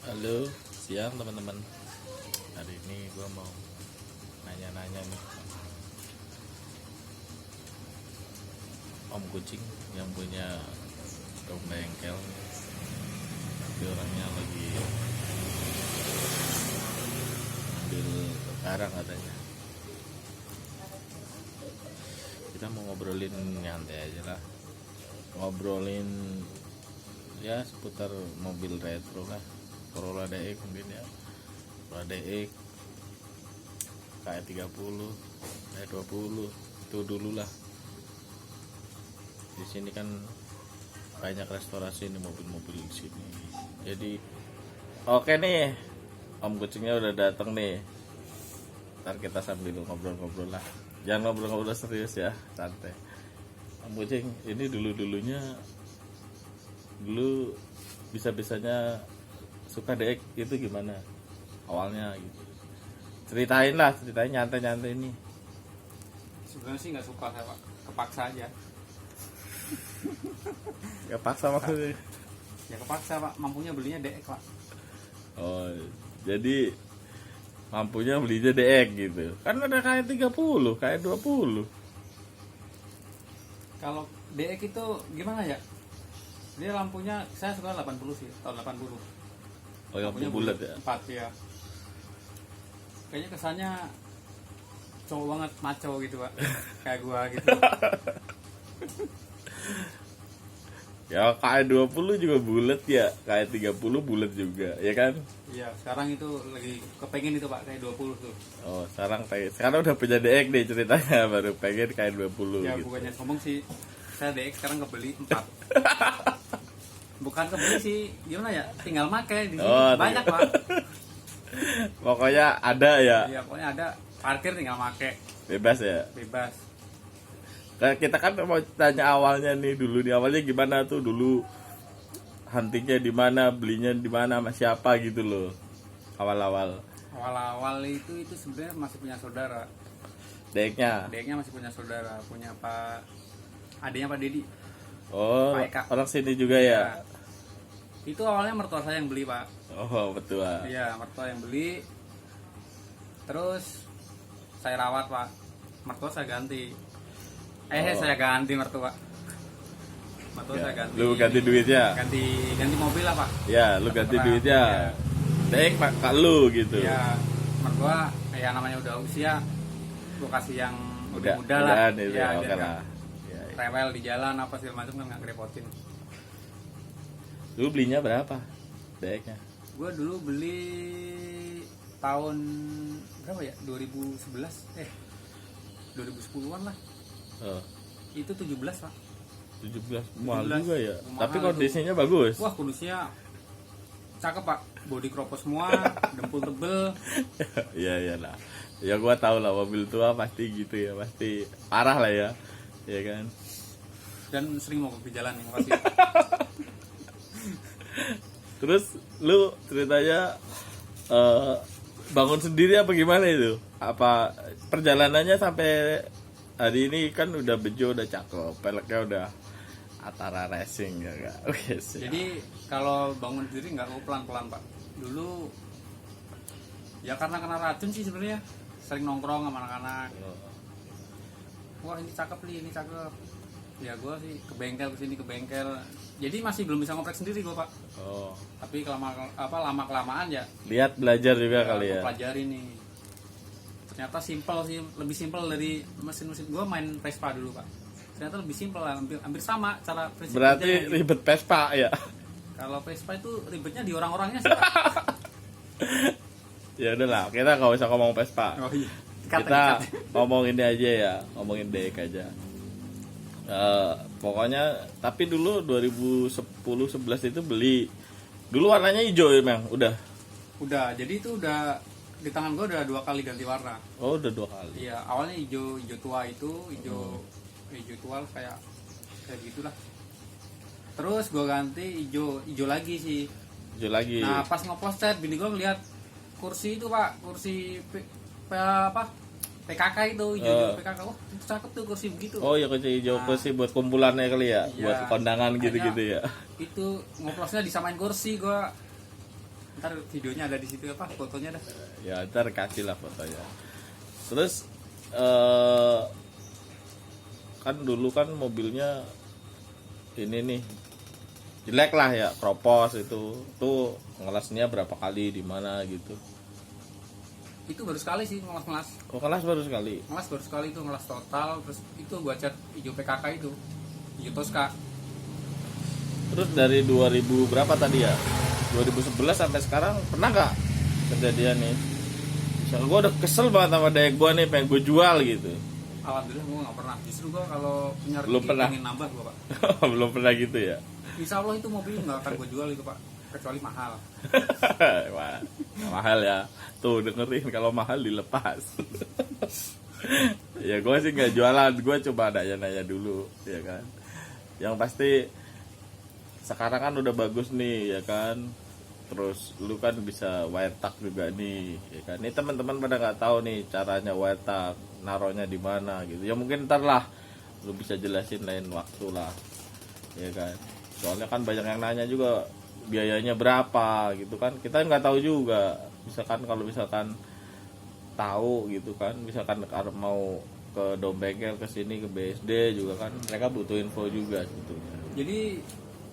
Halo, siang teman-teman. Hari ini gue mau nanya-nanya nih, Om Kucing yang punya bengkel. Tapi orangnya lagi ambil barang katanya. Kita mau ngobrolin nyantai aja lah. Ngobrolin ya seputar mobil retro lah. Corolla DX mungkin ya, Corolla DX KE30 KE20 itu dulu lah. Di sini kan banyak restorasi nih mobil-mobil di sini. Jadi oke nih, Om Kucingnya udah datang nih. Ntar kita sambil ngobrol-ngobrol lah. Jangan ngobrol-ngobrol serius ya, santai. Om Kucing, ini dulu bisa-bisanya suka DX itu gimana awalnya gitu, ceritain nyantai ini. Sebenarnya sih nggak suka saya, Pak. Kepaksa aja. Ya paksa maksudnya. Ya kepaksa, Pak. Mampunya belinya DX, Pak. Oh, jadi mampunya belinya DX gitu. Kan ada KE30 KE20. Kalau DX itu gimana ya? Dia lampunya saya suka 80 sih, tahun 80. Oh, yang Lampunya bulat ya. 4 ya. Kayaknya kesannya cowok banget, maco gitu, Pak. Kayak gua gitu. Ya KE20 juga bulat ya, KE30 bulat juga, ya kan? Iya, sekarang itu lagi kepengen itu, Pak, kayak 20 tuh. Oh, sekarang udah punya DX nih ceritanya, baru pengen KE20 Ya, gitu. bukannya ngomong sih, saya DX sekarang kebeli 4. Bukan kebeli sih, gimana ya? Tinggal make di sini. Banyak, Pak. Pokoknya ada ya. Iya, pokoknya ada parkir tinggal make. Bebas ya. Bebas. Nah, kita kan mau tanya awalnya nih dulu, di awalnya gimana tuh dulu, huntingnya di mana, belinya di mana, sama siapa gitu loh. Awal-awal. Awal-awal itu sebenarnya masih punya saudara. DX-nya. Deknya masih punya saudara, punya adiknya Pak Dedi. Oh, Pak Eka. orang sini juga ya. Ya. Itu awalnya mertua saya yang beli, Pak. Oh, betul. Iya, mertua yang beli. Terus saya rawat, Pak. Mertua saya ganti. Saya ganti mertua. Mertua Ya, saya ganti. lu ganti duitnya. Ganti mobil lah, Pak. Ya, lu ganti Terserah. duitnya. Iya. DX Kak lu gitu. Ya, mertua ya namanya udah usia, gua kasih yang udah muda lah. Mudahan itu Ya, ya, biar oke nggak lah. Ya, ya. rewel di jalan apa segala macam kan nggak ngerepotin. Lu belinya berapa? DX-nya. Gue dulu beli tahun berapa ya? 2010-an lah. Oh, Itu 17, Pak. 17. Mahal 17. juga ya. Mahal Tapi itu. kondisinya bagus. Wah, kondisinya cakep, Pak. Bodi kropos semua, dempul tebel. Iya lah. Ya gua tahu lah mobil tua pasti gitu ya, pasti parah lah ya. Ya kan. Dan sering mau ke jalan yang pasti. Terus lu ceritanya bangun sendiri apa gimana itu? Apa perjalanannya sampai hari ini kan udah bejo, udah cakep, peleknya udah Atara Racing ya enggak? Oke, siap. Jadi kalau bangun sendiri nggak mau pelan-pelan, Pak. Dulu ya karena kena racun sih sebenarnya. Sering nongkrong sama anak-anak. Wah, ini cakep nih, ini cakep. Ya gue sih ke bengkel. Jadi masih belum bisa ngoprek sendiri gue, Pak. Oh. Tapi lama kelamaan ya. Lihat belajar juga kali ya. Gue pelajari nih. Ternyata simpel sih, lebih simpel dari mesin-mesin. Gue main Vespa dulu, Pak. Ternyata lebih simpel lah, hampir sama cara prinsip Berarti kerjanya. ribet Vespa ya. Kalau Vespa itu ribetnya di orang-orangnya sih, Pak. Ya udahlah, kita nggak usah ngomong Vespa. Oh iya. Kita ngomong ini aja ya, ngomongin DX aja. Pokoknya tapi dulu 2010-11 itu beli. Dulu warnanya hijau emang udah. Udah, jadi itu udah di tangan gue udah 2 kali ganti warna. Oh, udah 2 kali. Iya, awalnya hijau tua itu, hijau tua kayak gitulah. Terus gue ganti hijau lagi sih. Hijau lagi. Nah, pas ngepost bini gue ngeliat kursi itu, Pak, kursi PKK itu, hijau PKK. Wah, itu cakep tuh kursi begitu. Oh ya, kursi hijau, kursi buat kumpulannya kali ya, Iya. buat kondangan gitu-gitu ya. Itu ngoplosnya disamain kursi, gue Ntar videonya ada di situ apa, fotonya dah. Ya ntar kasih lah fotonya. Terus kan dulu kan mobilnya ini nih jelek lah ya, kropos itu tuh ngelasnya berapa kali di mana gitu. Itu baru sekali sih ngelas-ngelas. Oh kelas baru sekali. Ngelas baru sekali itu, ngelas total. Terus itu gua cat hijau PKK itu, hijau Tosca. Terus dari 2000 berapa tadi ya, 2011 sampai sekarang pernah nggak kejadian nih? Misalnya gue udah kesel banget sama daya gue nih, pengen gue jual gitu. Alhamdulillah gua nggak pernah. Justru gua kalau punya Belum rezeki pernah. pengen nambah gua, Pak. Belum pernah gitu ya. Insya Allah itu mobil nggak akan gua jual itu, Pak. Kecuali mahal. Wah, mahal ya. Tuh dengerin, kalau mahal dilepas. Ya gue sih nggak jualan, gue coba nanya-nanya dulu, ya kan. Yang pasti sekarang kan udah bagus nih, ya kan. Terus lu kan bisa wiretag juga nih, ya kan. Ini teman-teman pada nggak tahu nih caranya wiretag, naruhnya di mana gitu. Ya mungkin ntar lah lu bisa jelasin lain waktu lah, ya kan. Soalnya kan banyak yang nanya juga biayanya berapa gitu kan. Kita nggak tahu juga. Misalkan kalau misalkan tahu gitu kan, misalkan mau ke dom bengkel ke sini ke BSD juga kan, mereka butuh info juga sebetulnya. Jadi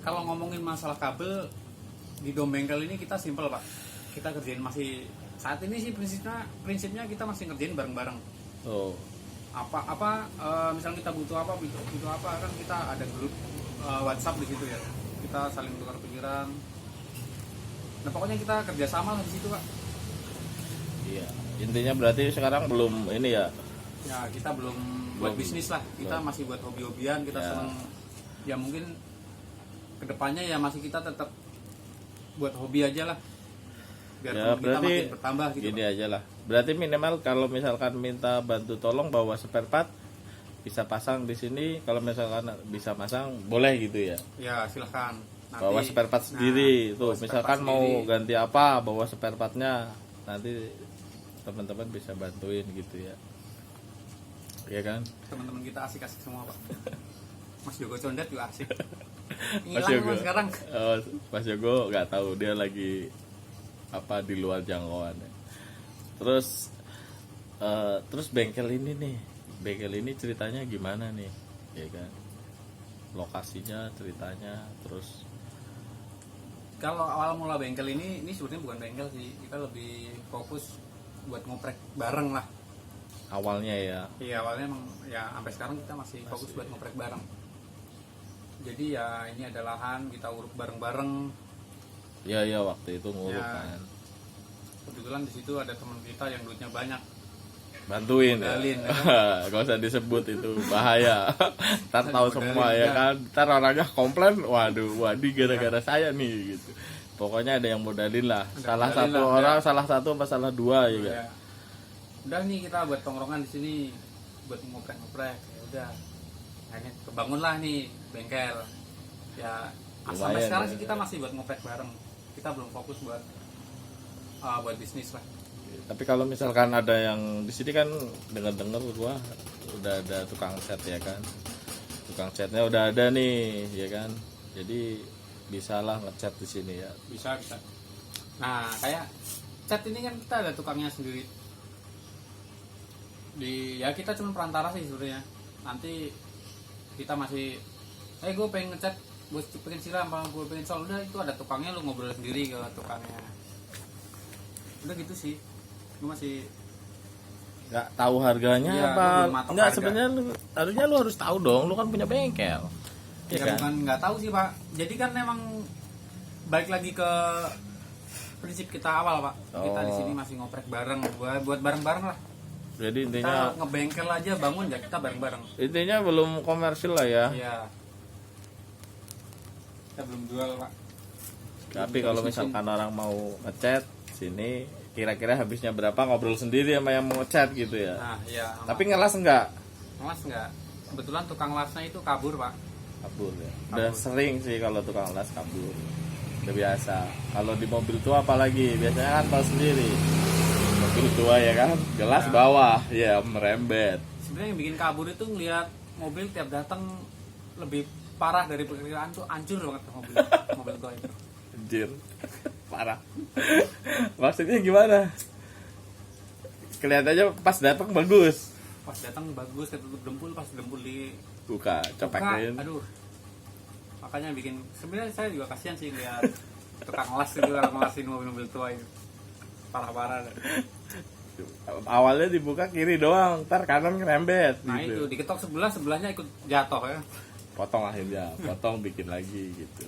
kalau ngomongin masalah kabel di dom bengkel ini kita simpel, Pak. Kita kerjain masih saat ini sih prinsipnya kita masih ngerjain bareng-bareng. Oh, Misalnya kita butuh apa kan kita ada grup WhatsApp di situ ya. Kita saling tukar pikiran. Nah pokoknya kita kerjasama lah di situ, Pak. iya. Intinya berarti sekarang belum ini ya. Ya kita belum buat bisnis lah. Kita masih buat hobi-hobian. Kita Ya. seneng. Ya mungkin kedepannya ya masih kita tetap buat hobi aja lah. Biar Ya, teman kita berarti makin bertambah gitu, Gini Pak. aja lah. Berarti minimal kalau misalkan minta bantu tolong bawa spare part, bisa pasang di sini. Kalau misalkan bisa pasang boleh gitu ya. Ya silahkan. Bawa spare part sendiri. Tuh, bawa spare misalkan part mau sendiri. ganti apa, bawa spare partnya. Nanti teman-teman bisa bantuin gitu ya. Iya kan? Teman-teman kita asik-asik semua, Pak. Mas Joko Condet juga asik. Mas Ngilang Yogo. Mas sekarang. Mas Yogo nggak tahu, dia lagi apa di luar jangkauan ya. Terus bengkel ini ceritanya gimana nih, ya kan? Lokasinya, ceritanya, terus Kalau awal mula bengkel ini sebenarnya bukan bengkel sih. Kita lebih fokus buat ngoprek bareng lah. awalnya ya. Iya awalnya emang ya sampai sekarang kita masih fokus buat ngoprek bareng. Jadi ya ini ada lahan kita uruk bareng-bareng. Ya waktu itu nguruk Ya. kan. Kebetulan di situ ada teman kita yang duitnya banyak. Bantuin ya. Modalin, ya Gak usah disebut itu bahaya. Ntar tahu Modalin, semua ya ya. kan. Ntar orangnya komplain, wadi gara-gara saya nih gitu. Pokoknya ada yang modalin lah. Ada Salah modalin satu lah, orang, ya. salah satu apa salah dua ya. Ya. Udah nih kita buat tongkrongan di sini buat ngoprek-ngoprek. Ya udah. Akhirnya kebangun lah nih bengkel. Ya sampai Lumayan, sekarang ya. sih kita masih buat ngoprek bareng. Kita belum fokus buat bisnis lah. Tapi kalau misalkan ada yang di sini kan dengar-dengar gua udah ada tukang cat ya kan. Tukang catnya udah ada nih ya kan. Jadi bisalah ngecat di sini ya. Bisa. Nah kayak cat ini kan kita ada tukangnya sendiri. Ya kita cuma perantara sih sebenarnya. Nanti kita masih gue pengen ngecat, gue pengen siram, gue pengen sol, udah itu ada tukangnya, lu ngobrol sendiri ke tukangnya. Udah gitu sih. Gue masih Nggak tahu harganya Iya, apa? gua belum matok Nggak, harga. sebenarnya harusnya lu harus tahu dong. Lu kan punya bengkel. Iya ya kan? bukan nggak tahu sih Pak. Jadi kan emang balik lagi ke prinsip kita awal Pak. Kita di Oh. sini masih ngoprek bareng, buat bareng-bareng lah. Jadi Kita intinya ngebengkel aja bangun ya kita bareng-bareng. belum komersil lah ya. Iya. Kita belum jual Pak. Tapi kalau misalkan orang mau ngecat sini, kira-kira habisnya berapa, ngobrol sendiri sama yang mau ngecat gitu ya. Nah iya. Tapi ngelas enggak? Mas nggak. Kebetulan tukang lasnya itu kabur Pak. Kabur ya. Udah sering sih kalau tukang las kabur. Udah biasa. Kalau di mobil tua apalagi, biasanya kan tahu sendiri. Mobil tua ya kan, gelas Ya. bawah, ya merembet. Sebenarnya yang bikin kabur itu ngelihat mobil tiap datang lebih parah dari perkiraan tuh, hancur banget tuh mobil mobil gua itu. Anjir. Parah. Maksudnya gimana? Kelihatannya pas datang bagus. Pas datang bagus, ketutup dempul, pas dempul di Buka, copekin. aduh. Makanya bikin, sebenarnya saya juga kasihan sih lihat tukang las itu, orang ngelasin mobil-mobil tua itu. Parah-parah. Awalnya dibuka kiri doang, ntar kanan ngerembet. Nah gitu. itu diketok sebelah, sebelahnya ikut jatuh ya. Potong akhirnya, potong bikin lagi gitu.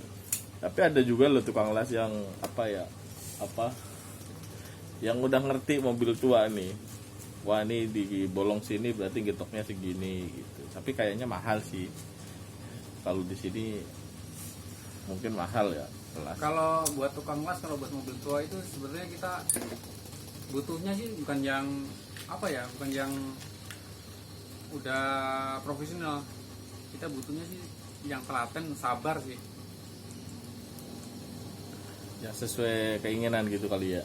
Tapi ada juga loh tukang las yang yang udah ngerti mobil tua nih. Wah ini di bolong sini berarti getoknya segini gitu. Tapi kayaknya mahal sih. Kalau di sini mungkin mahal ya las. Kalau buat tukang las, kalau buat mobil tua itu sebenarnya kita butuhnya sih bukan yang bukan yang udah profesional. Kita butuhnya sih yang telaten, sabar sih. Ya sesuai keinginan gitu kali ya.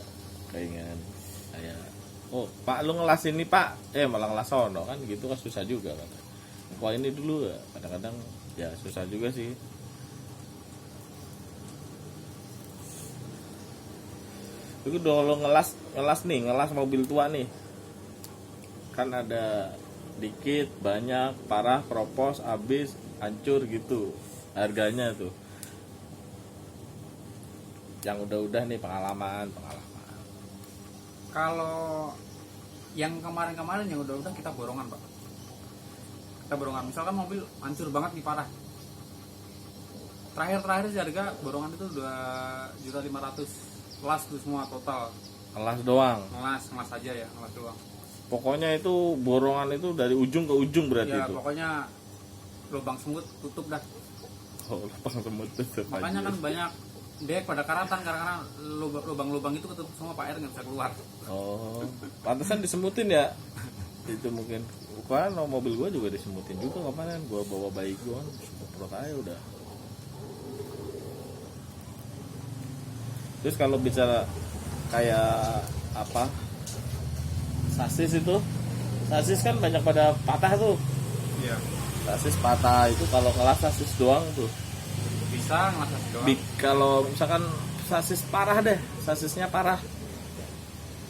Keinginan kayak oh Pak lu ngelas ini Pak, malah ngelas sono kan gitu kan susah juga kan. Wah ini dulu ya kadang-kadang ya susah juga sih. Itu kalau ngelas mobil tua nih kan ada dikit, banyak, parah, kropos, habis, hancur gitu harganya tuh. Yang udah nih pengalaman. Kalau yang kemarin yang udah kita borongan Pak. Kita borongan, misalkan mobil hancur banget nih parah. Terakhir sih harga borongan itu 2.500.000 las tuh semua total. Ngelas doang. Ngelas aja ya, ngelas doang. Pokoknya itu borongan itu dari ujung ke ujung berarti Ya itu. pokoknya lubang semut tutup dah. Oh, lubang semut tutup. Makanya kan banyak dek pada karatan karena lubang-lubang itu ketutup semua, Pak, air nggak bisa keluar. Oh, pantesan disemutin ya. Itu mungkin. Kan mobil gua juga disemutin juga kemarin. Gua bawa bayi gua kan semprot aja udah. Terus kalau bicara kayak sasis kan banyak pada patah tuh. Iya. Sasis patah itu kalau ngelas sasis doang tuh. Bisa ngelas doang. Kalau misalkan sasis parah deh, sasisnya parah.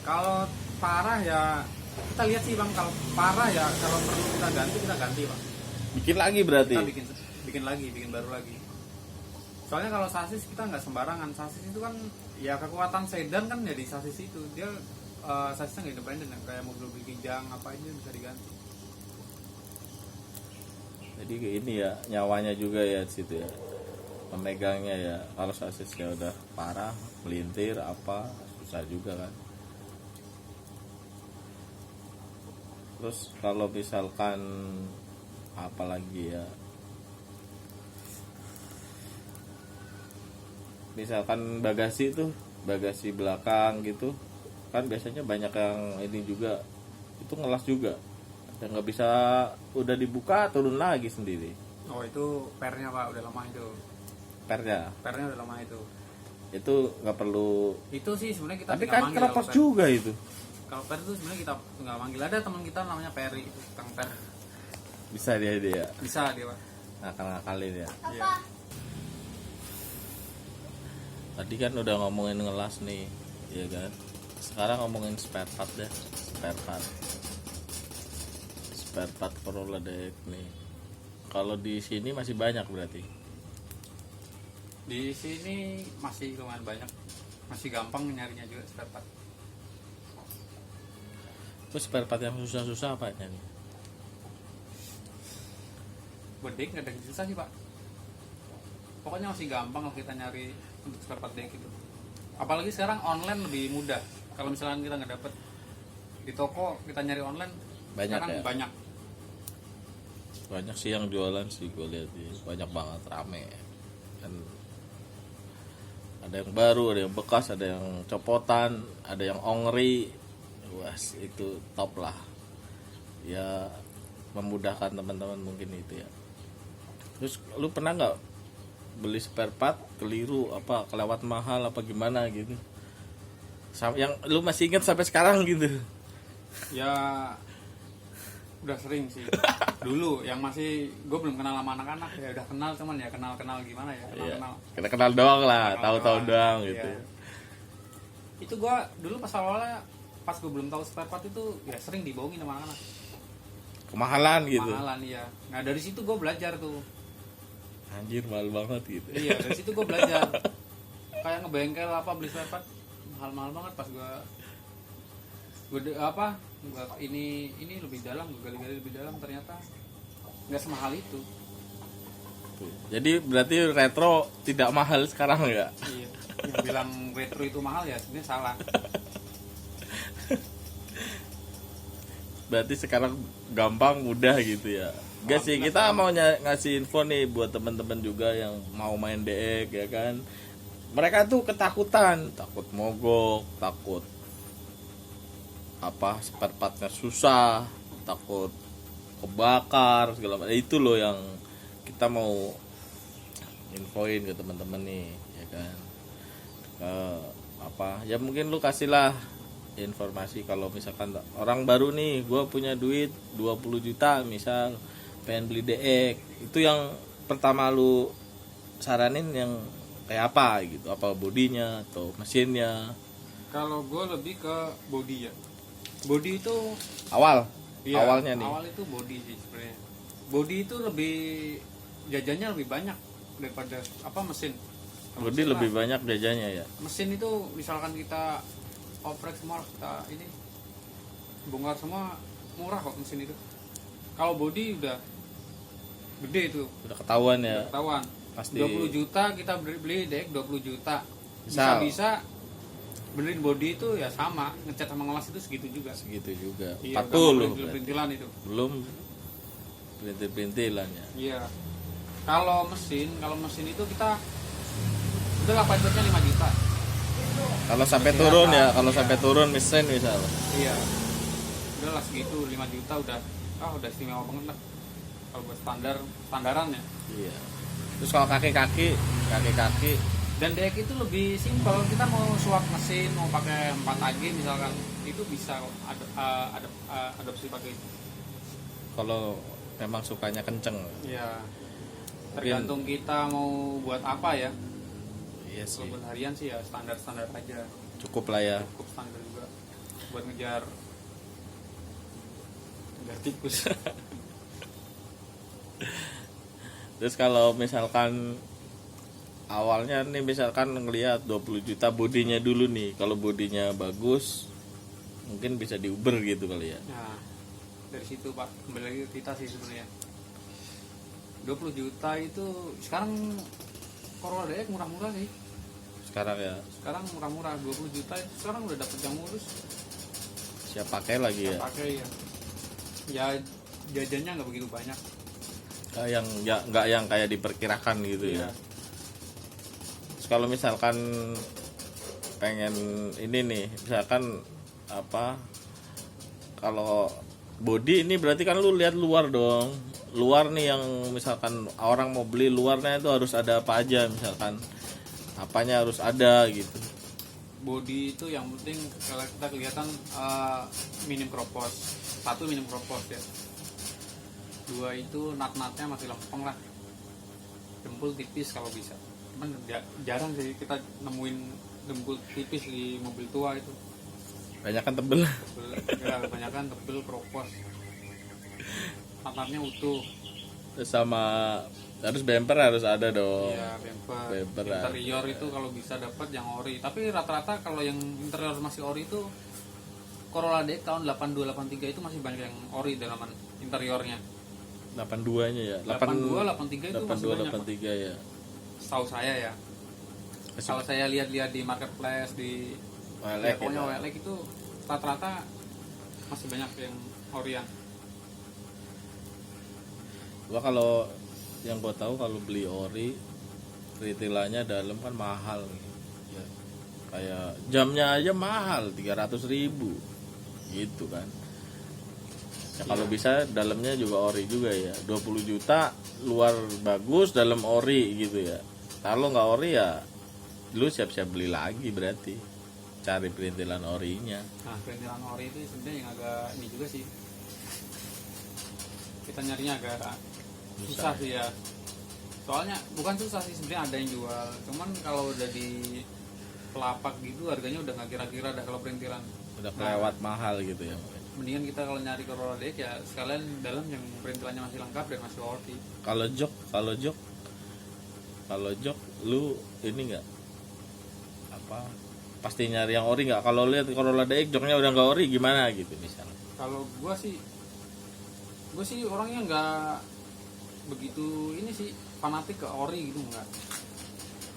Kalau parah ya kita lihat sih Bang, kalau parah ya kalau perlu kita ganti Bang. Bikin lagi berarti. Kita bikin lagi, bikin baru lagi. Soalnya kalau sasis kita nggak sembarangan. Sasis itu kan ya kekuatan sedan kan jadi sasis itu. Dia sasisnya nggak independen, kayak mobil kijang apa aja bisa diganti. Jadi kayak ini ya nyawanya juga ya di situ ya, pemegangnya ya. Kalau sasisnya udah parah, melintir susah juga kan. Terus kalau misalkan apalagi ya, misalkan bagasi belakang gitu kan biasanya banyak yang ini juga itu ngelas juga, yang nggak bisa udah dibuka turun lagi sendiri. Oh itu pernya Pak, udah lama itu. Pernya udah lama itu nggak perlu. Itu sih sebenarnya kita Tapi tinggal kan manggil keropos juga itu. Kalau per itu sebenarnya kita tinggal manggil. Ada teman kita namanya Peri, Kang Per. Bisa dia Bisa dia Pak. ngakal-ngakalin ya. Iya. Tadi kan udah ngomongin ngelas nih, ya kan. Sekarang ngomongin spare part deh. Spare part Chevrolet nih. Kalau di sini masih banyak berarti. Di sini masih lumayan banyak. Masih gampang nyarinya juga spare part. Terus spare part yang susah-susah apa nih? Buat dek nggak ada yang susah sih Pak. Pokoknya masih gampang kalau kita nyari untuk spare part dek itu. Apalagi sekarang online lebih mudah. Kalau misalnya kita nggak dapet di toko, kita nyari online Banyak sekarang ya? Banyak sih yang jualan sih, gue lihat banyak banget, rame. Dan ada yang baru, ada yang bekas, ada yang copotan, ada yang ongri. Wah, itu top lah. Ya memudahkan teman-teman mungkin itu ya. Terus lu pernah nggak beli spare part keliru kelewat mahal apa gimana gitu? Yang lu masih ingat sampai sekarang gitu? Ya udah sering sih. Dulu yang masih gue belum kenal sama anak-anak, ya udah kenal cuman ya kenal gimana ya, kenal. Kita kenal doang lah, tahu-tahu doang gitu. Iya. Itu gua dulu pas awalnya, pas gua belum tahu spare part itu ya sering dibohongin sama anak-anak. Kemahalan gitu. Mahalan iya. Nah dari situ gua belajar tuh. Anjir mahal banget gitu. Iya dari situ gua belajar. Kayak ngebengkel apa beli spare part mahal-mahal banget. Pas gua ini lebih dalam, gua gali-gali lebih dalam, ternyata nggak semahal itu. Jadi berarti retro tidak mahal sekarang ya? Iya. Yang bilang retro itu mahal ya sebenarnya salah. Berarti sekarang gampang, mudah gitu ya. Gak sih, kita mau ngasih info nih buat teman-teman juga yang mau main DX ya kan. Mereka tuh ketakutan, takut mogok, takut apa spare partnya susah, takut kebakar segala macam. Itu loh yang kita mau infoin ke teman-teman nih ya kan. Apa ya, mungkin lu kasihlah informasi kalau misalkan orang baru nih, gue punya duit 20 juta misal pengen beli DX, itu yang pertama lu saranin yang kayak apa gitu, apa bodinya atau mesinnya? Kalau gue lebih ke body ya. Body itu awalnya nih. Awal itu body sih sebenarnya. Body itu lebih jajannya lebih banyak daripada apa mesin. Kalau Body mesin lebih lah, banyak jajannya ya. mesin itu misalkan kita oprek semua, kita ini bongkar semua, murah kok mesin itu. Kalau body udah gede itu, Udah ketahuan ya. udah ketahuan. Pasti 20 juta kita beli DX 20 juta. Misal. Bisa benerin body itu ya sama, ngecat sama ngelas itu segitu juga. segitu juga. Iya, 40 berarti. perintilan itu. Belum perintil-perintilannya. Iya. Kalau mesin itu kita udah lah budgetnya 5 juta. Kalau sampai Iya, turun ya, iya. kalau sampai turun mesin misal. Iya. Udah lah segitu 5 juta udah istimewa banget lah. Kalau buat standaran ya. Iya. Terus kalau kaki-kaki Dan DX itu lebih simpel. Kita mau swap mesin, mau pakai 4 AG misalkan, itu bisa adopsi pakai itu. kalau memang sukanya kenceng. Iya. Tergantung kita mau buat apa ya. Iya sih. Kalau buat harian sih ya standar aja. Cukup lah ya. Cukup standar juga buat ngejar tikus. Terus kalau misalkan awalnya nih misalkan ngelihat 20 juta bodinya dulu nih. Kalau bodinya bagus mungkin bisa di Uber gitu kali ya. Nah, dari situ Pak, kembali lagi ke kita sih sebenarnya. 20 juta itu sekarang Corolla DX murah-murah sih. Sekarang ya. Sekarang murah-murah 20 juta itu sekarang udah dapet yang mulus. Siap pakai lagi ya. Pakai ya. Ya jajannya nggak begitu banyak. Yang ya nggak yang kayak diperkirakan gitu ya. Iya. Terus kalau misalkan pengen ini nih, misalkan apa, kalau body ini berarti kan lu lihat luar dong. Luar nih yang misalkan orang mau beli luarnya itu harus ada apa aja, misalkan apanya harus ada gitu. Body itu yang penting kalau kita kelihatan minim kropos. 1 minim kropos ya. 2 itu nat-natnya masih lempeng lah. Dempul tipis kalau bisa. Cuman jarang sih kita nemuin dempul tipis di mobil tua itu. Banyak kan tebel. Ya, kebanyakan tebel kropos. Nat-natnya utuh. Terus sama harus bumper harus ada dong. Iya, bumper. Bumper Interior itu kalau bisa dapat yang ori. Tapi rata-rata kalau yang interior masih ori itu Corolla DX tahun 82 83 itu masih banyak yang ori dalaman interiornya. 82-nya ya. 82 83 itu masih 82 banyak. 83 ya. Setahu saya ya. Kalau saya lihat-lihat di marketplace di Welek pokoknya gitu. Welek itu rata-rata masih banyak yang orian. Gua kalau yang gua tahu kalau beli ori retailannya dalam kan mahal ya. Kayak jamnya aja mahal 300.000 gitu kan ya. Kalau bisa dalamnya juga ori juga ya, 20 juta luar bagus dalam ori gitu ya. Kalau nggak ori ya lu siap-siap beli lagi, berarti cari perintilan orinya. Nah, perintilan ori itu sebenarnya yang agak ini juga sih. Kita nyarinya agak susah sih ya. Soalnya bukan susah sih sebenarnya, ada yang jual. Cuman kalau udah di pelapak gitu harganya udah nggak kira-kira dah kalau perintilan. Udah kelewat mahal gitu ya. Mendingan kita kalau nyari Corolla DX ya sekalian dalam yang perintilannya masih lengkap dan masih worthy. Kalau jok lu ini nggak apa pasti nyari yang ori nggak? Kalau lihat Corolla DX joknya udah nggak ori gimana gitu misalnya? Kalau gue sih orangnya nggak begitu ini sih fanatik ke ori gitu nggak.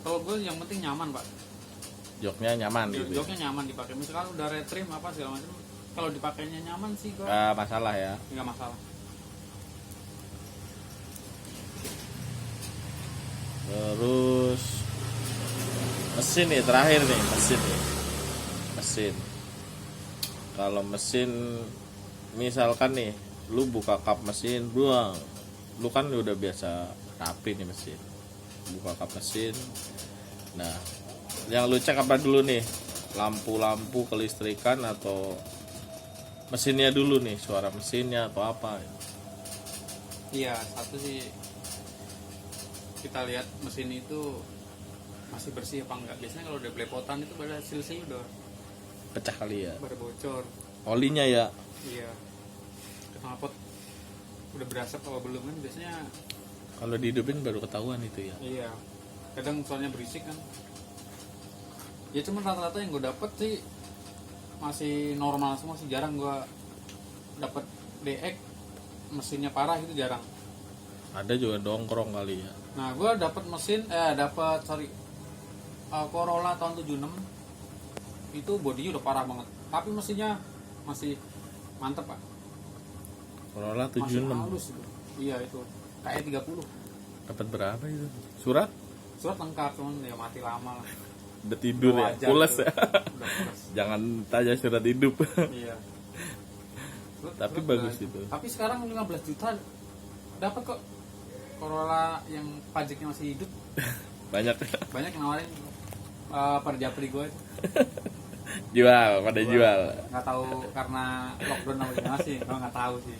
Kalau gue yang penting nyaman pak. Joknya nyaman gitu. Ya? Joknya nyaman dipakai. Misalkan udah retrim apa segala macam, kalau dipakainya nyaman sih gue Nggak masalah ya. nggak masalah. Terus mesin nih terakhir nih mesin. Kalau mesin misalkan nih lu buka kap mesin buang, lu kan udah biasa rapi nih mesin, buka kap mesin. Nah yang lu cek apa dulu nih, lampu kelistrikan atau mesinnya dulu nih, suara mesinnya atau apa? Iya satu sih kita lihat mesin itu masih bersih apa enggak. Biasanya kalau udah belepotan itu pada sil-sil udah Pecah kali ya, pada bocor. olinya ya. Iya. Knalpot udah berasap apa belum kan biasanya. Kalau dihidupin baru ketahuan itu ya. Iya. Kadang soalnya berisik kan. Ya cuma rata-rata yang gue dapet sih masih normal semua sih, jarang gue dapet DX mesinnya parah itu jarang. Ada juga dongkrong kali ya. Nah gue dapet Corolla tahun 76 itu bodinya udah parah banget, tapi mesinnya masih mantep pak. Corolla Masih 76 halus itu. Iya itu kayak 30. dapat berapa itu? Surat Lengkap cuman ya mati lama lah. udah tidur ya, Wajar pules tuh. ya. Udah pules. Jangan tanya surat hidup. Iya. Tapi bagus itu. Tapi sekarang 15 juta dapat kok Corolla yang pajaknya masih hidup. Banyak Banyak yang nawarin pada japri gue itu. jual. Nggak tahu karena lockdown apa gimana sih, gue nggak tahu sih.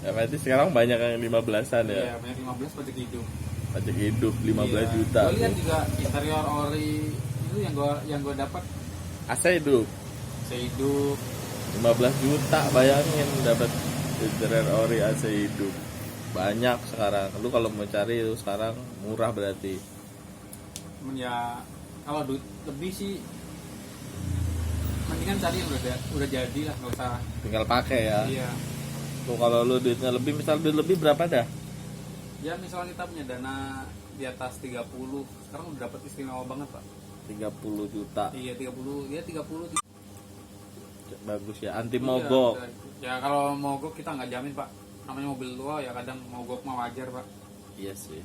Ya, berarti sekarang banyak yang 15-an ya. Iya, banyak 15 pajak hidup. Pajak hidup 15 Iya. juta. Gue lihat juga interior ori itu yang gue dapat AC hidup sehidup. 15 juta, bayangin dapat interior ori AC hidup. Banyak sekarang. Lu kalau mau cari itu sekarang murah berarti. Ya kalau duit lebih sih mendingan cari yang udah jadi lah, nggak usah. Tinggal pakai ya. Iya. Tuh kalau lu duitnya lebih, misal duit lebih berapa dah? Ya misalnya kita punya dana di atas 30, sekarang udah dapat istimewa banget pak. 30 juta. Iya 30, ya 30. Bagus ya, anti mogok. Ya kalau mogok kita nggak jamin pak. Namanya mobil tua ya kadang mogok mah wajar pak. Iya sih.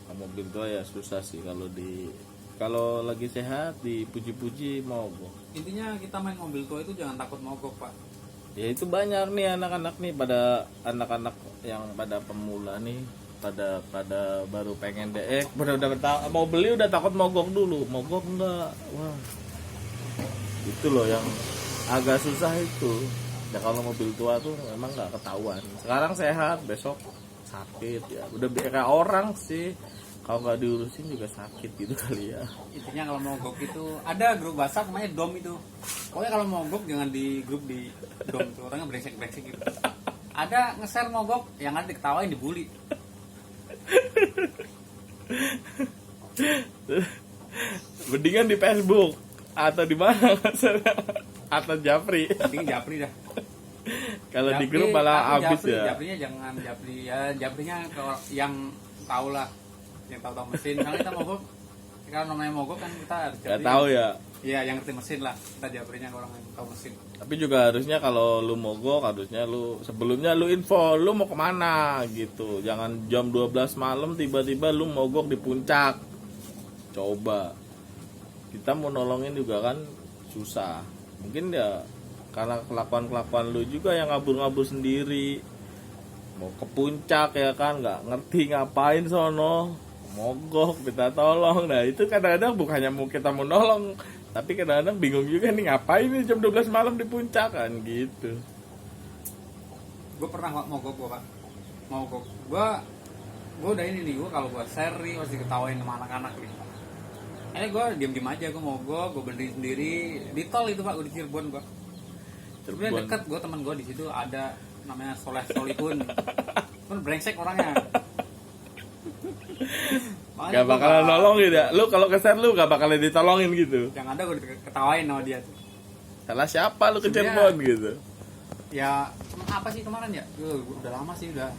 Kalau mobil tua ya susah sih kalau lagi sehat dipuji-puji mogok. Intinya kita main mobil tua itu jangan takut mogok pak. Ya itu banyak nih anak-anak nih, pada anak-anak yang pada pemula nih, pada baru pengen DX, mau beli udah takut mogok dulu. Mogok enggak. Wah. Itu loh yang agak susah itu. Ya kalau mobil tua tuh memang nggak ketahuan. Sekarang sehat, besok sakit ya. Udah kayak orang sih. Kalau nggak diurusin juga sakit gitu kali ya. Intinya kalau mogok itu ada grup WhatsApp namanya DOM itu. Pokoknya kalau mogok jangan di grup di DOM tuh, orangnya brengsek gitu. Ada nge-share mogok yang ada diketawain, dibully. Mendingan di Facebook atau di mana atau Japri. Mending japri dah. Kalau di Japri, grup malah tapi habis japri, ya. Japrinya jangan japri ya, japrinya kalau yang tahu lah, yang tahu mesin. Kalau kita mogok, kalau namanya mogok kan kita harus Gak tahu ya. Iya, yang ngerti mesin lah. Kita japrinya kalau yang tahu mesin. Tapi juga harusnya kalau lu mogok harusnya lu sebelumnya lu info lu mau kemana gitu. Jangan jam 12 malam tiba-tiba lu mogok di puncak. Coba. Kita mau nolongin juga kan susah. Mungkin ya karena kelakuan lu juga yang ngabur-ngabur sendiri. Mau ke puncak ya kan, nggak ngerti ngapain sono, mogok minta tolong. Nah itu kadang-kadang bukannya kita mau nolong, tapi kadang-kadang bingung juga nih ngapain nih jam 12 malam di puncak kan gitu. Gue pernah mogok pak. Gue udah ini nih, gue kalau gue share nih masih ketawain sama anak-anak nih. Akhirnya gue diem aja, gue mogok, gue benerin sendiri di tol itu pak, gue di Cirebon gue. Sebenarnya deket, gue teman gue di situ ada namanya Soleh Solihun, kan brengsek orangnya. Gak bakalan nolongin ya. Lu kalau keser lu gak bakalan ditolongin gitu. Yang ada gue ketawain sama dia tuh. Salah siapa lu ke Cirebon gitu. Ya apa sih kemarin ya? Udah lama sih, udah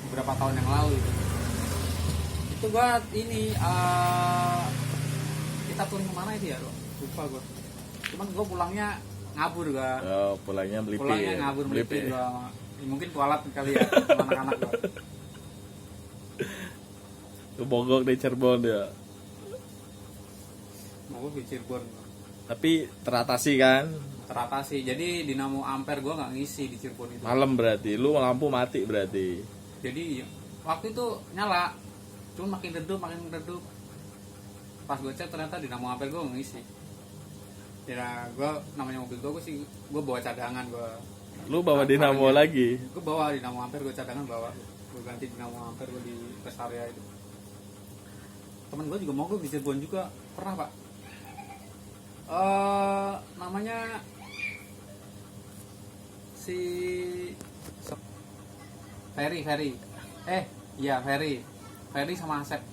beberapa tahun yang lalu itu. Itu gua ini kita turun kemana itu ya? Lupa gua. Cuman gua pulangnya ngabur gua. Oh, pulangnya Melipir. Pulangnya ngabur Melipir gua. Mungkin kualat kali ya sama anak-anak gua. Lu bogok di Cirebon ya. Mau di Cirebon. Tapi teratasi kan? Teratasi. Jadi dinamo ampere gua nggak ngisi di Cirebon itu. Malam berarti. Lu lampu mati berarti. Jadi waktu itu nyala, cuma makin redup. Pas gue cek ternyata dinamo ampere gue nggak ngisi. Ya gue namanya mobil gue sih gue bawa cadangan gue. Lu bawa dinamo lagi? Gue bawa dinamo ampere, gue cadangan bawa. Gue ganti dinamo ampere gue di rest area itu. Temen gue juga mau gue di Cirebon juga pernah pak. Namanya si Ferry. Iya Ferry sama Asep.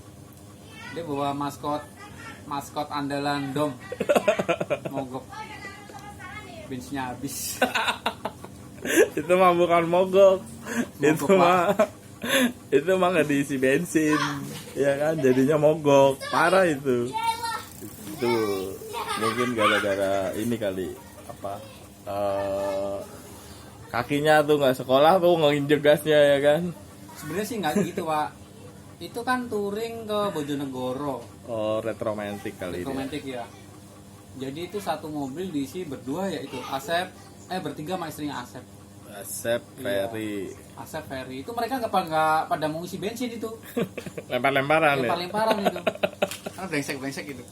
Dia bawa maskot andalan Dom. Mogok. Bensinnya habis. Itu mah bukan mogok. Itu mah nggak diisi bensin. Ya kan, jadinya mogok. Parah itu. Itu mungkin gara-gara ini kali apa? Kakinya tuh nggak sekolah tuh nginjek gasnya ya kan. Sebenarnya sih nggak gitu pak, itu kan touring ke Bojonegoro. Oh, retromantik kali ini. Retromantik ya. Jadi itu satu mobil diisi berdua ya itu Asep, bertiga sama istrinya Asep. Asep, Ferry. Iya. Asep, Ferry. Itu mereka nggak pada mau isi bensin itu. Lempar-lemparan ya. Lempar-lemparan itu. Karena brengsek gitu.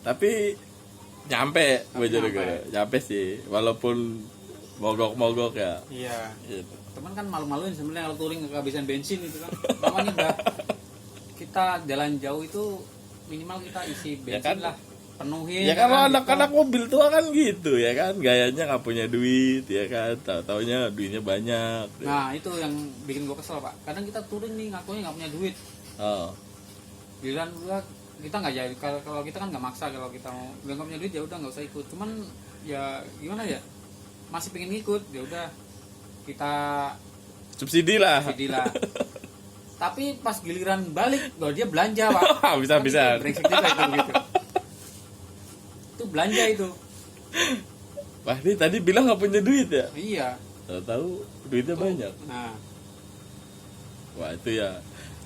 Tapi nyampe Bojonegoro. Nyampe sih, walaupun mogok-mogok ya. Iya. Gitu. Teman kan malu-maluin sebenarnya kalau touring kehabisan bensin itu kan. Namanya udah kita jalan jauh itu minimal kita isi bensin ya kan, lah, penuhin. Ya kalau anak-anak mobil tua kan gitu ya kan, gayanya nggak punya duit ya kan, taunya duitnya banyak. Nah itu yang bikin gue kesel pak. Kadang kita touring nih ngakunya nggak punya duit. Oh. Giliran kita nggak jadi, kalau kita kan nggak maksa, kalau kita mau nggak punya duit ya udah nggak usah ikut. Cuman ya gimana ya, masih pengen ikut ya udah kita subsidi lah. Tapi pas giliran balik, kalau dia belanja pak. bisa. Brengsek juga itu gitu. Itu belanja itu. Wah ini tadi bilang nggak punya duit ya? Iya. Tahu duitnya tuh banyak. Nah. Wah itu ya.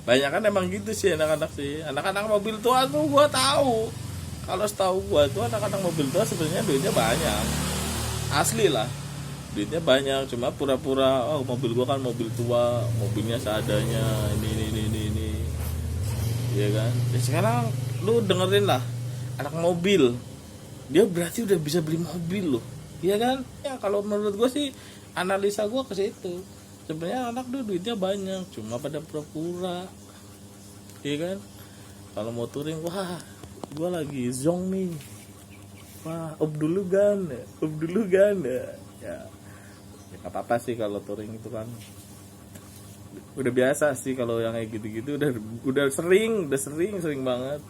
Banyak kan emang gitu sih anak-anak sih. Anak-anak mobil tua tuh gua tahu. Kalau setahu gua tuh anak-anak mobil tua sebenarnya duitnya banyak. Asli lah. Duitnya banyak, cuma pura-pura mobil gua kan mobil tua, mobilnya seadanya, ini. Iya kan? Ya sekarang lu dengerin lah, anak mobil dia berarti udah bisa beli mobil loh. Iya kan? Ya kalau menurut gua sih, analisa gua ke situ. Sebenarnya anak tuh duitnya banyak, cuma pada pura-pura. Iya kan? Kalau mau touring, wah, gua lagi zong nih. Wah, up dulu kan. Ya. Ya apa-apa sih kalau touring itu kan udah biasa sih, kalau yang kayak gitu-gitu udah sering banget.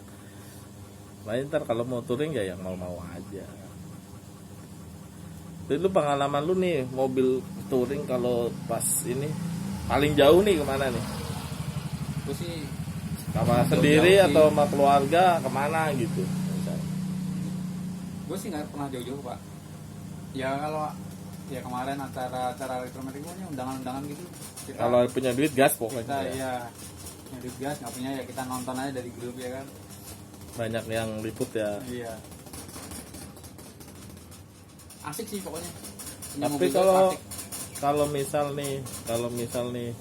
Lain ntar kalau mau touring ya yang mau aja. Jadi lu pengalaman lu nih mobil touring kalau pas ini paling jauh nih kemana nih? Gue sih sama sendiri atau sama keluarga kemana gitu? Gue sih nggak pernah jauh-jauh pak. Ya kalau ya kemarin acara elektronik nya undangan gitu. Kalau punya duit gas pokoknya. Kita ya punya duit gas, nggak punya ya kita nonton aja dari grup ya kan. Banyak yang liput ya. Iya. Asik sih pokoknya. Tapi kalau misal nih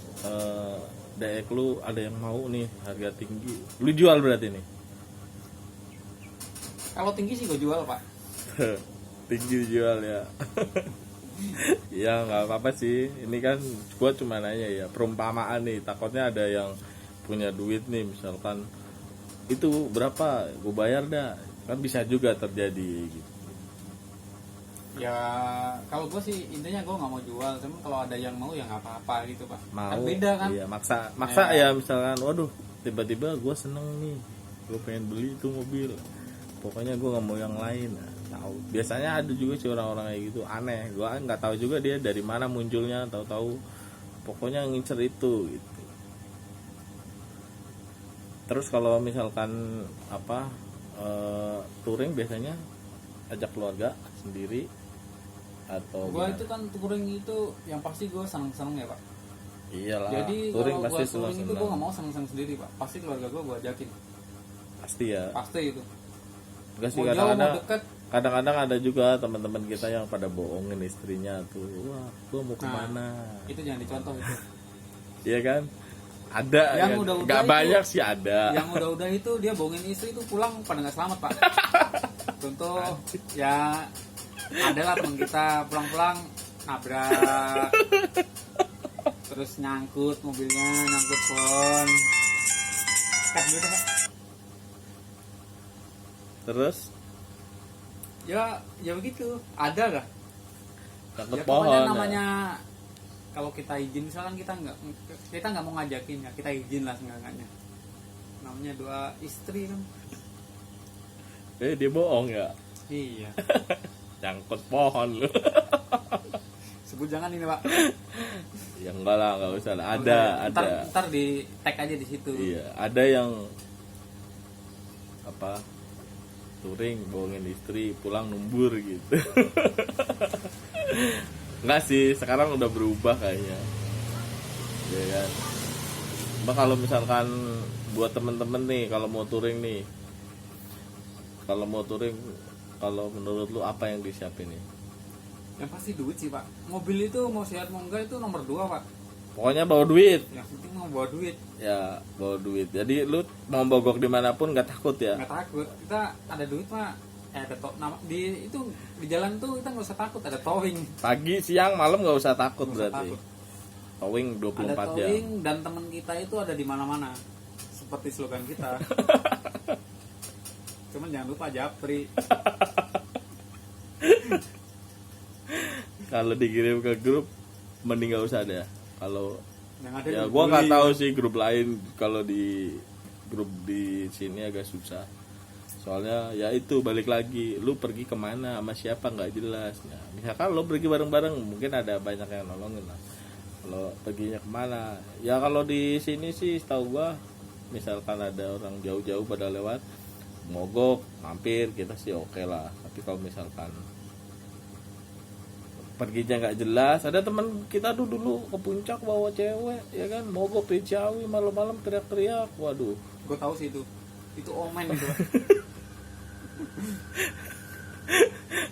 daek lu ada yang mau nih harga tinggi, lu jual berarti nih? Kalau tinggi sih gue jual pak. Tinggi jual ya. Ya nggak apa-apa sih, ini kan gue cuma nanya ya, perumpamaan nih, takutnya ada yang punya duit nih misalkan itu berapa gue bayar dah, kan bisa juga terjadi gitu. Ya kalau gue sih intinya gue nggak mau jual, cuman kalau ada yang mau ya nggak apa-apa gitu pak. Mau Kan beda kan. iya, maksa ya misalkan waduh tiba-tiba gue seneng nih, gue pengen beli itu mobil, pokoknya gue nggak mau yang lain. Nah, tahu biasanya ada juga sih orang-orang kayak gitu, aneh, gue nggak tahu juga dia dari mana munculnya, tahu-tahu pokoknya ngincer itu gitu. Terus kalau misalkan apa touring biasanya ajak keluarga sendiri atau Gue gimana? itu kan touring itu yang pasti gue seneng-seneng ya pak. Iyalah, Jadi touring kalau pasti gue touring itu senang-senang. gue nggak mau seneng-seneng sendiri pak. Pasti keluarga gue ajakin. Pasti ya. Pasti itu. Enggak sih, Mau jauh kadang-kadang mau deket. kadang-kadang ada juga teman-teman kita yang pada bohongin istrinya tuh, wah gua mau kemana. Itu jangan dicontoh itu. Iya kan, ada Yang kan? udah-udah Nggak itu- banyak sih ada. Yang udah-udah itu dia bohongin istri itu pulang pada nggak selamat pak. Contoh ya adalah teman kita pulang-pulang nabrak, terus nyangkut mobilnya, nyangkut pohon. Kan gitu pak. Terus Ya begitu. Ada dah. takut Ya pohon pokoknya ya. namanya kalau kita izin misalkan kita nggak mau ngajakin ya, kita izin lah seenggaknya. Namanya doa istri kan. Dia bohong ya, Iya. nyangkut pohon lu. Sebut jangan ini pak. Ya enggak lah, nggak usah lah. Ada. Ntar di tag aja di situ. Iya, ada yang apa touring bohongin istri pulang numbur gitu. Enggak sih, sekarang udah berubah kayaknya ya kan. Mbak kalau misalkan buat temen-temen nih kalau mau touring nih, kalau menurut lu apa yang disiapin nih? Yang pasti duit sih pak. Mobil itu mau sehat mau enggak itu nomor 2 pak. Pokoknya bawa duit. Yang penting mau bawa duit. Ya bawa duit, jadi lu mau mogok dimanapun nggak takut ya? Nggak takut. Kita ada duit pak. Ada di itu di jalan tuh kita nggak usah takut, ada towing. Pagi siang malam nggak usah takut. Nggak usah Berarti takut. towing 24 Ada jam. towing dan teman kita itu ada di mana-mana. Seperti slogan kita. Cuman jangan lupa japri. Kalau dikirim ke grup mending nggak usah deh. Kalau Yang ada ya dibully. gua nggak tahu sih grup lain, kalau di grup di sini agak susah. Soalnya ya itu balik lagi, lu pergi kemana sama siapa nggak jelas. Nah, misalkan lu pergi bareng-bareng mungkin ada banyak yang nolongin lah. Kalau perginya kemana? Ya kalau di sini sih setahu gua misalkan ada orang jauh-jauh pada lewat mogok mampir kita sih oke lah. Tapi kalau misalkan perginya nggak jelas, ada teman kita tuh dulu ke puncak bawa cewek ya kan, mogok di Ciawi malam-malam teriak-teriak, waduh. Gue tahu sih itu omen itu.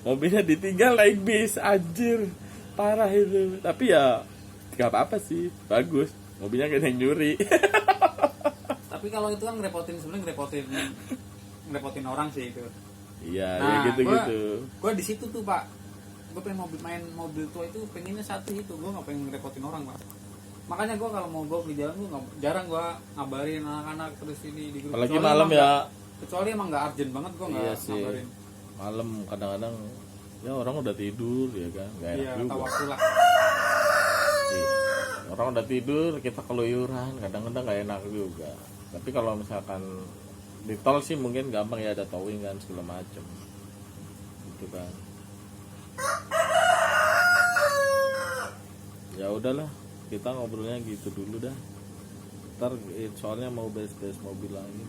Mobilnya ditinggal naik bis, anjir parah itu. Tapi ya nggak apa-apa sih, bagus mobilnya gak ada yang nyuri. Tapi kalau itu kan ngerepotin, sebenarnya ngerepotin orang sih itu. Iya ya Nah, gitu-gitu. gue di situ tuh pak. Gue pengen main mobil tua itu pengennya satu itu, gue nggak pengen ngerepotin orang pak. Makanya gue kalau mau di jalan gue jarang gue ngabarin anak-anak terus ini di grup. Apalagi Kecuali malam emang ya. kecuali emang nggak urgent banget gue nggak Iya sih, ngabarin. malam kadang-kadang ya orang udah tidur ya kan, nggak enak Iya, juga. tahu waktu lah. Iya. Orang udah tidur kita keluyuran, kadang-kadang nggak enak juga. Tapi kalau misalkan di tol sih mungkin gampang ya, ada towing kan segala macem gitu kan. Ya udahlah, kita ngobrolnya gitu dulu dah. Ntar soalnya mau beres-beres mobil lagi.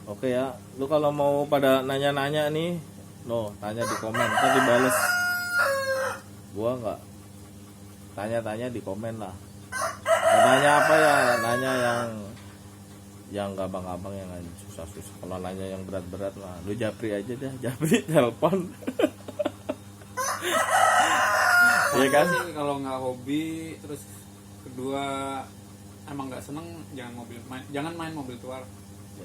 Oke ya, lu kalau mau pada nanya-nanya nih, tanya di komen, ntar dibales. Gua nggak tanya-tanya di komen lah. Mau nanya apa ya? Nanya yang gampang-gampang, yang susah-susah. Kalau nanya yang berat-berat mah, lu japri aja dah, japri telepon. Iya kan? Sih, kalau nggak hobi, terus kedua emang nggak seneng, jangan main mobil tua.